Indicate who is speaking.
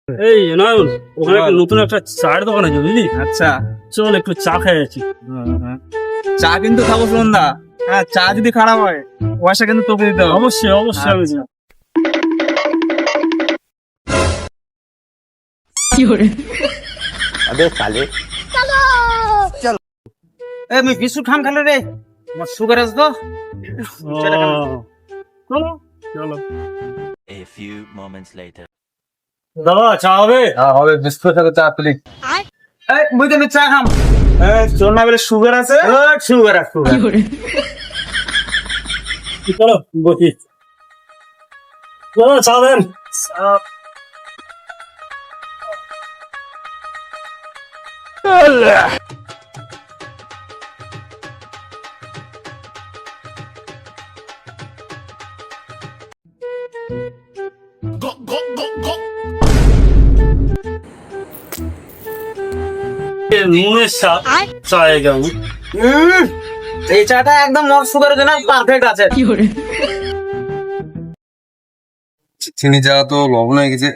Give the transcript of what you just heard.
Speaker 1: এই নয়ন, ওখানে একটা নতুন একটা চায়ের দোকান আছে বুঝলি?
Speaker 2: আচ্ছা,
Speaker 1: চল একটু চা খেয়ে আছি।
Speaker 2: চা কিন্তু খাবো সন্ধ্যা। হ্যাঁ, চা যদি খারাপ হয় পয়সা কিন্তু তোকে দিতে হবে।
Speaker 1: অবশ্যই অবশ্যই আমি
Speaker 2: আচ্ছা।
Speaker 1: যাবো।
Speaker 2: এই আমি বিস্কুট খাম খেলে রে, আমার সুগার আছে তো।
Speaker 1: ও, চলো চলো।
Speaker 3: A few moments later.
Speaker 1: দাদা চা হবে?
Speaker 2: হবে বিস্কুট সাথে চা তুলি। এই মুই তুমি চা খাম। এই তোর না বলে সুগার আছে? সুগার আছে।
Speaker 1: চলো বসি। চলো চা দেন। নুনের স্বাদ চায়ে কেমন?
Speaker 2: এই চাটা একদম সুগারের জন্য পারফেক্ট আছে।
Speaker 4: চিনি যাওয়া তো লবণ হয়ে গেছে।